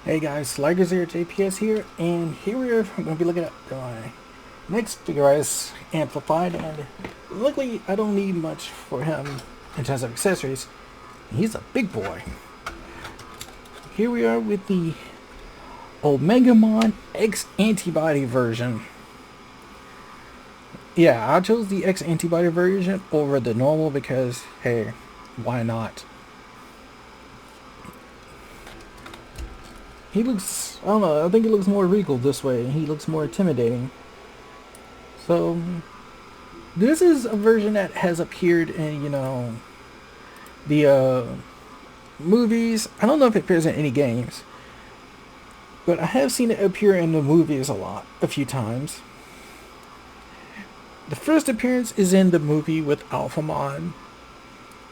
Hey guys, Sliders here, JPS here, and here we are going to be looking at my next figure Rise Amplified, and luckily I don't need much for him in terms of accessories. He's a big boy. Here we are with the Omegamon X antibody version. Yeah, I chose the X antibody version over the normal because, hey, why not? He looks, I don't know, I think he looks more regal this way. He looks more intimidating. So, this is a version that has appeared in, the movies. I don't know if it appears in any games, but I have seen it appear in the movies a few times. The first appearance is in the movie with Alphamon,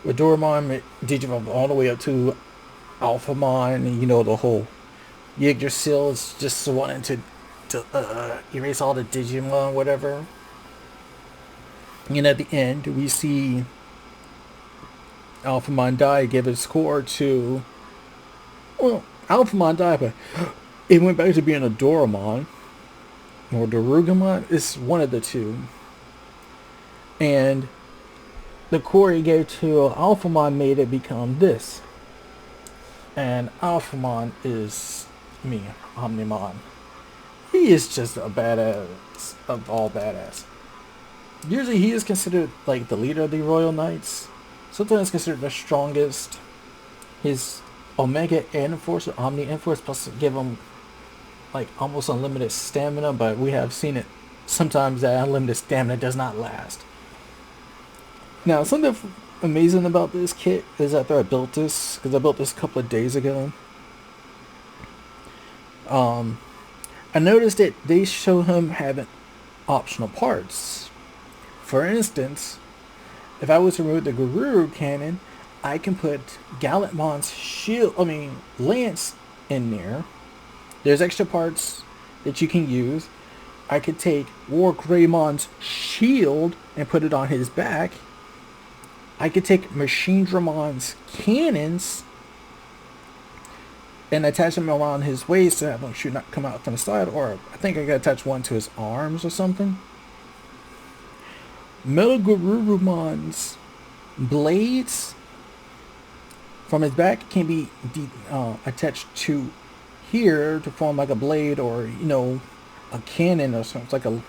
with Doraemon Digivolve all the way up to Alphamon, and the whole Yggdrasil is just wanting to erase all the Digimon, whatever. And at the end, we see Alphamon die, give its core to... Well, Alphamon died, but it went back to being a Doraemon. Or Darugamon. It's one of the two. And the core he gave to Alphamon made it become this. And Alphamon is me, Omnimon. He is just a badass of all badass. Usually he is considered like the leader of the Royal Knights. Sometimes considered the strongest. His Omega Enforce, Omni Enforce, plus give him like almost unlimited stamina, but we have seen it sometimes that unlimited stamina does not last. Now, something amazing about this kit is after I built this, because I built this a couple of days ago, I noticed that they show him having optional parts. For instance, if I was to remove the Guru cannon, I can put Gallantmon's lance in there. There's extra parts that you can use. I could take War Greymon's shield and put it on his back. I could take Machindramon's cannons and attach them around his waist so that should not come out from the side, or I think I could attach one to his arms or something. Metal blades from his back can be attached to here to form like a blade, or a cannon or something,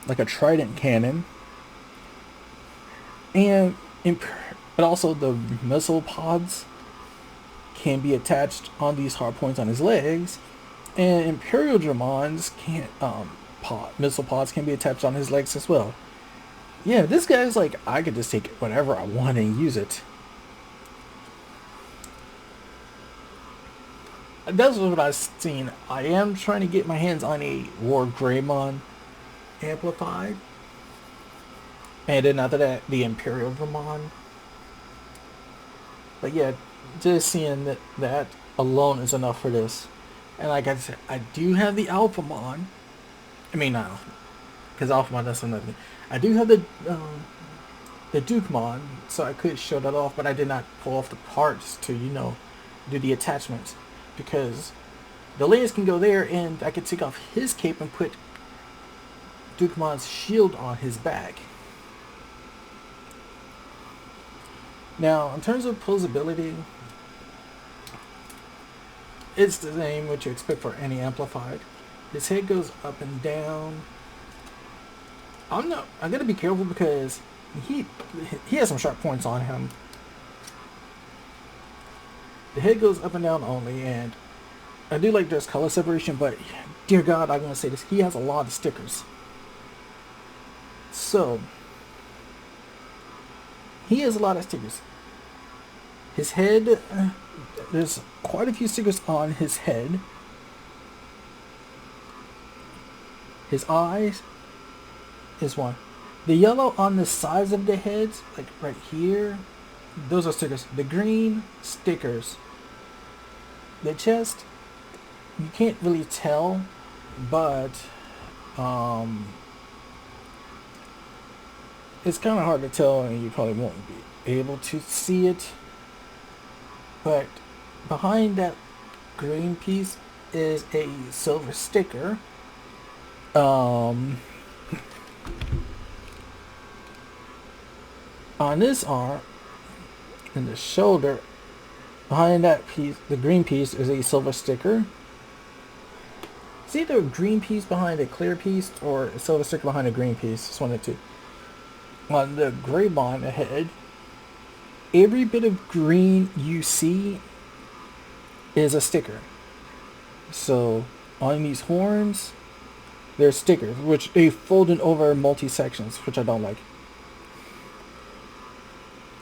like a trident cannon. But also the missile pods can be attached on these hard points on his legs, and Imperial Dramon's missile pods can be attached on his legs as well. Yeah, this guy's like, I could just take whatever I want and use it. That's what I've seen. I am trying to get my hands on a War Greymon Amplified. And then after that, the Imperial Dramon. But yeah, just seeing that alone is enough for this. And like I said, I do have the Alphamon. I mean, not Alphamon, because Alphamon does another thing. I do have the Dukemon, so I could show that off, but I did not pull off the parts to, do the attachments. Because the layers can go there, and I could take off his cape and put Dukemon's shield on his back. Now, in terms of posability, it's the same what you expect for any amplified. His head goes up and down. I'm gonna be careful because he has some sharp points on him. The head goes up and down only, and I do like there's color separation, but dear God, I'm gonna say this, he has a lot of stickers. So he has a lot of stickers. His head, there's quite a few stickers on his head. His eyes is one. The yellow on the sides of the heads, like right here, those are stickers. The green, stickers. The chest, you can't really tell, but it's kind of hard to tell, and you probably won't be able to see it. But behind that green piece, is a silver sticker. On this arm and the shoulder, behind that piece, the green piece, is a silver sticker. It's either a green piece behind a clear piece or a silver sticker behind a green piece. It's one of the two. On the Greymon ahead, every bit of green you see is a sticker. So on these horns, there's stickers, which they folded over multi-sections, which I don't like.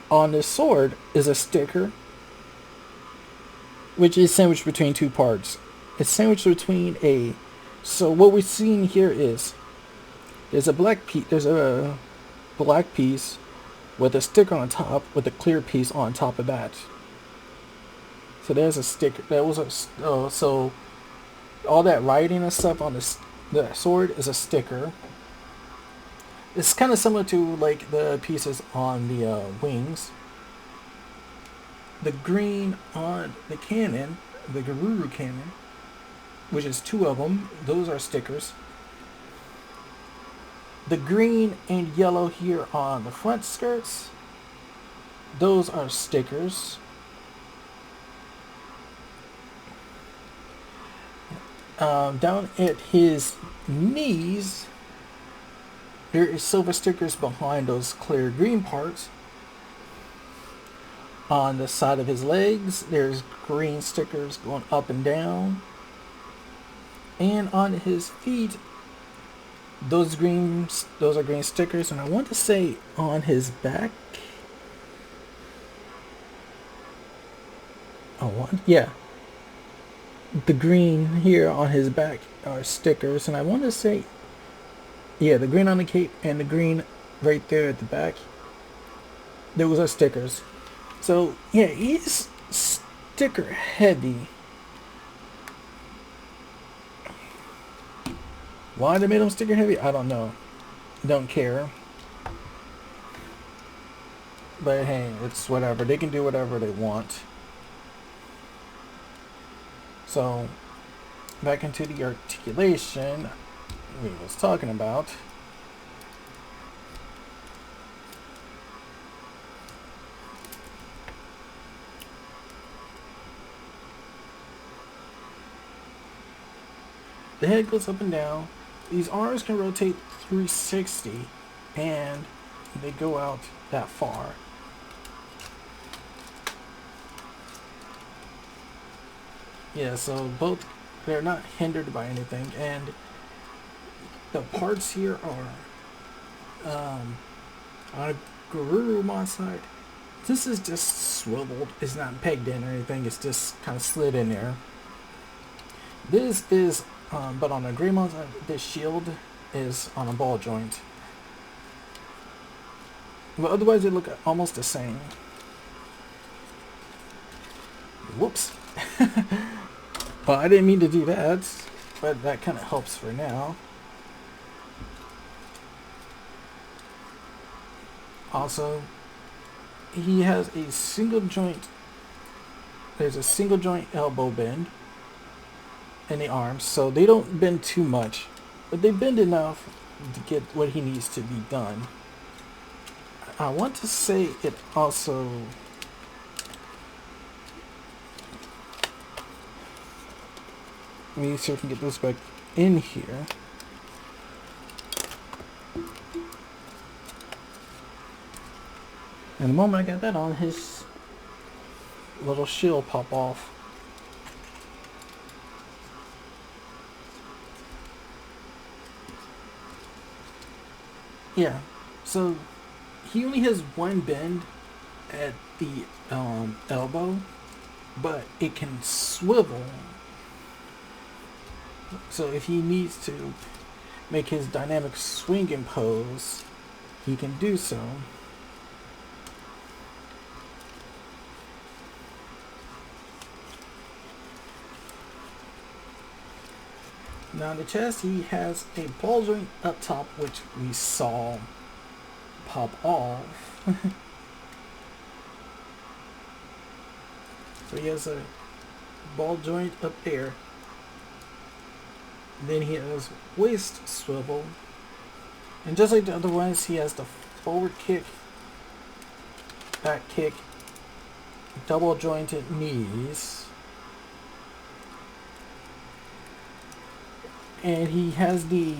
On this sword is a sticker, which is sandwiched between two parts. It's sandwiched between a... So what we're seeing here is there's a black piece. There's a black piece with a sticker on top, with a clear piece on top of that. So there's a sticker. That was a... so all that writing and stuff on the sword is a sticker. It's kind of similar to like the pieces on the wings. The green on the cannon, the Garuru cannon, which is two of them, those are stickers. The green and yellow here on the front skirts, those are stickers. Down at his knees, there is silver stickers behind those clear green parts. On the side of his legs, there's green stickers going up and down. And on his feet, those are green stickers. And I want to say on his back, yeah, the green here on his back are stickers. And I want to say, yeah, the green on the cape and the green right there at the back, those are stickers. So yeah, he's sticker heavy. Why they made him sticker heavy, I don't know. Don't care. But hey, it's whatever. They can do whatever they want. So back into the articulation we was talking about. The head goes up and down. These arms can rotate 360 and they go out that far. Yeah, so both, they're not hindered by anything, and the parts here are on Garurumon side, this is just swiveled. It's not pegged in or anything, it's just kind of slid in there. This is but on the Greymon side, this shield is on a ball joint. But otherwise they look almost the same. Whoops. Well, I didn't mean to do that, but that kind of helps for now. Also, he has a single joint. There's a single joint elbow bend in the arms, so they don't bend too much, but they bend enough to get what he needs to be done. I want to say it also, let me see if I can get this back in here. And the moment I got that on, his little shield pop off. Yeah, so he only has one bend at the elbow, but it can swivel. So if he needs to make his dynamic swinging pose, he can do so. Now on the chest, he has a ball joint up top, which we saw pop off. So he has a ball joint up there, Then he has waist swivel. And just like the other ones, he has the forward kick, back kick, double jointed knees. And he has the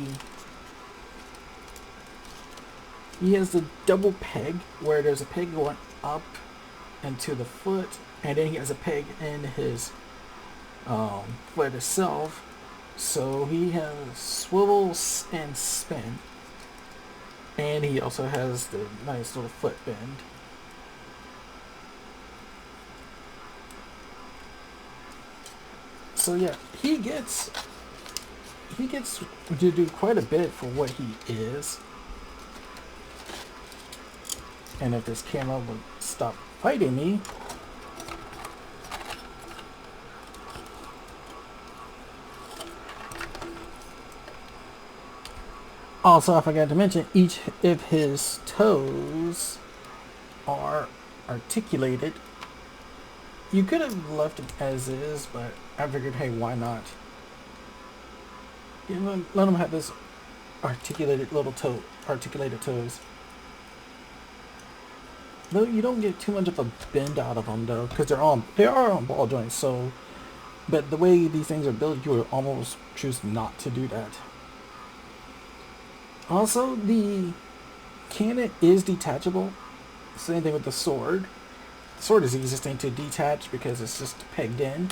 double peg, where there's a peg going up into the foot, and then he has a peg in his foot itself. So he has swivels and spin. And he also has the nice little foot bend. So yeah, he gets to do quite a bit for what he is. And if this camera would stop fighting me. Also, I forgot to mention, each of his toes are articulated. You could have left it as is, but I figured, hey, why not? You know, let him have this articulated toes. Though you don't get too much of a bend out of them, though, because they are on ball joints. So, but the way these things are built, you would almost choose not to do that. Also, the cannon is detachable. Same thing with the sword. The sword is the easiest thing to detach because it's just pegged in.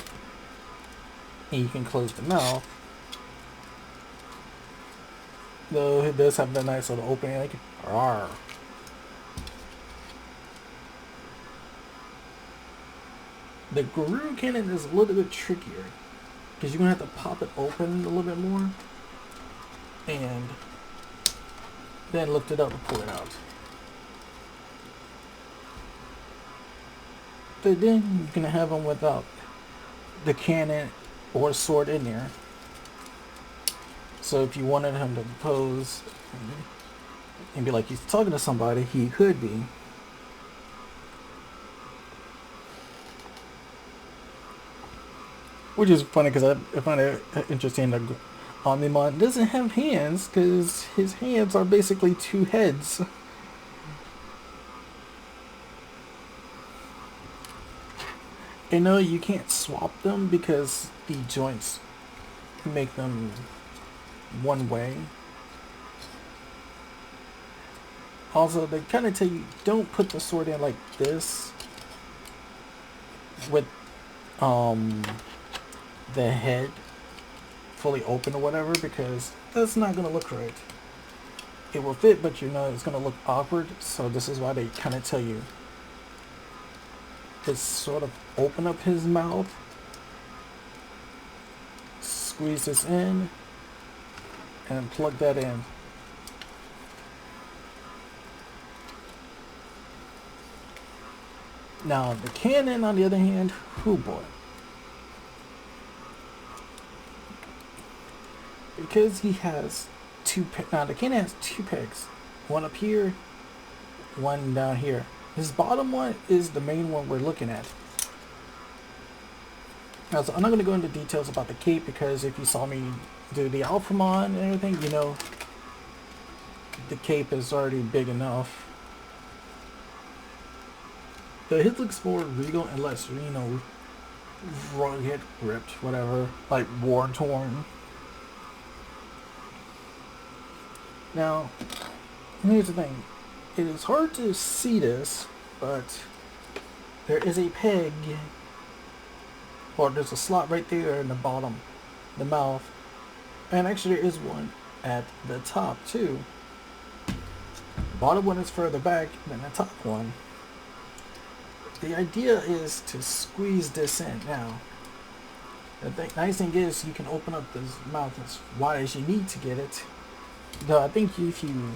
And you can close the mouth. Though it does have the nice little opening, like, rawr. The Guru cannon is a little bit trickier because you're going to have to pop it open a little bit more. And then lift it up and pull it out. But then you can have them without the cannon or sword in there. So if you wanted him to pose and be like he's talking to somebody, he could be. Which is funny because I find it interesting that Omnimon doesn't have hands because his hands are basically two heads. And no, you can't swap them because the joints make them one way. Also, they kind of tell you don't put the sword in like this with the head fully open or whatever, because that's not going to look right. It will fit, but you know it's going to look awkward. So this is why they kind of tell you to sort of open up his mouth, squeeze this in, and plug that in. Now the cannon, on the other hand, oh boy. Because he has now the cannon has two pegs, one up here, one down here. This bottom one is the main one we're looking at. Now, so I'm not going to go into details about the cape because if you saw me do the Alphamon and everything, you know the cape is already big enough. The hit looks more regal and less, you know, rugged, ripped, whatever, like war-torn. Now, here's the thing. It is hard to see this, but there is a peg, or there's a slot right there in the bottom, the mouth, and actually there is one at the top too. The bottom one is further back than the top one. The idea is to squeeze this in. Now, the nice thing is you can open up this mouth as wide as you need to get it. Though I think if you,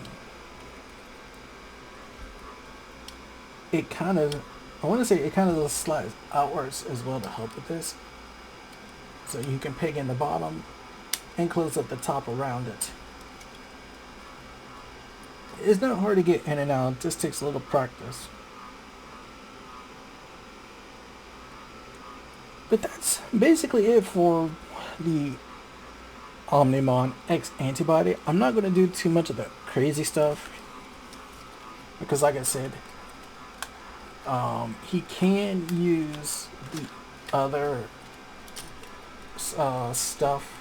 it kind of, I want to say it kind of slides outwards as well to help with this. So you can peg in the bottom and close up the top around it. It's not hard to get in and out, it just takes a little practice. But that's basically it for the Omnimon X antibody. I'm not going to do too much of the crazy stuff because, like I said, he can use the other stuff.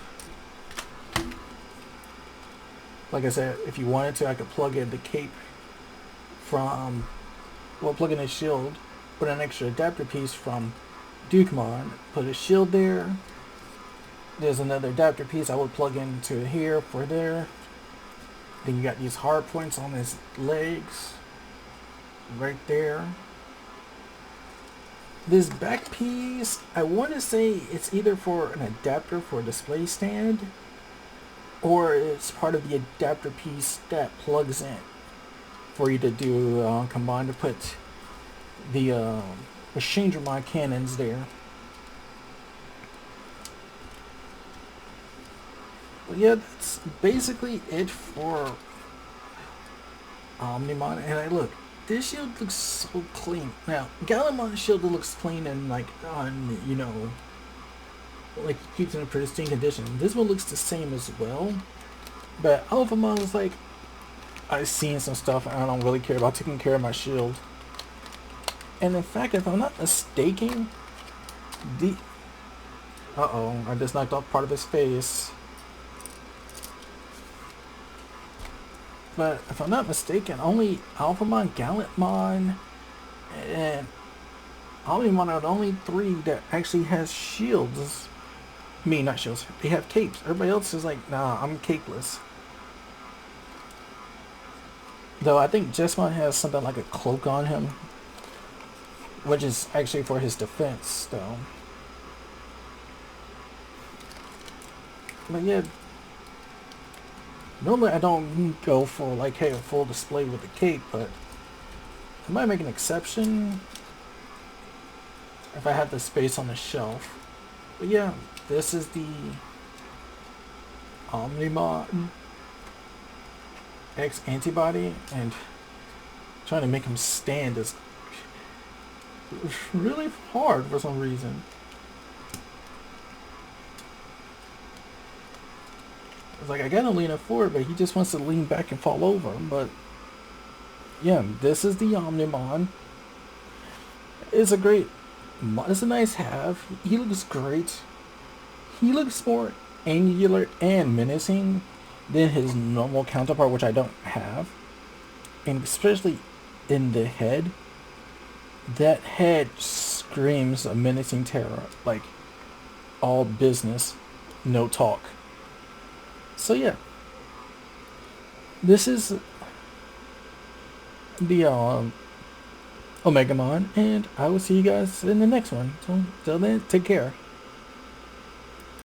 Like I said, if you wanted to, I could plug in the cape from, well, plug in a shield, put an extra adapter piece from Dukemon, put a shield there. There's another adapter piece I would plug into here for there. Then you got these hard points on his legs, right there. This back piece, I want to say it's either for an adapter for a display stand, or it's part of the adapter piece that plugs in for you to do combine to put the machine drum cannons there. But yeah, that's basically it for Omnimon. And I look, this shield looks so clean. Now, Galamon's shield looks clean and like on, you know, like it keeps in a pristine condition. This one looks the same as well. But Alphamon is like, I've seen some stuff and I don't really care about taking care of my shield. And in fact, if I'm not mistaken, uh-oh, I just knocked off part of his face. But if I'm not mistaken, only Alphamon, Gallantmon, and Omnimon are the only three that actually has shields. I mean, not shields. They have capes. Everybody else is like, nah, I'm capeless. Though I think Jessamon has something like a cloak on him, which is actually for his defense, though. But yeah, normally I don't go for like, hey, a full display with the cape, but I might make an exception if I have the space on the shelf. But yeah, this is the Omnimon X antibody, and trying to make him stand is really hard for some reason. It's like I gotta lean it forward, but he just wants to lean back and fall over. But yeah, this is the Omnimon. It's a nice have. He looks great. He looks more angular and menacing than his normal counterpart, which I don't have. And especially in the head. That head screams a menacing terror. Like, all business, no talk. So yeah. This is the Omegamon, and I will see you guys in the next one. So, till then, take care.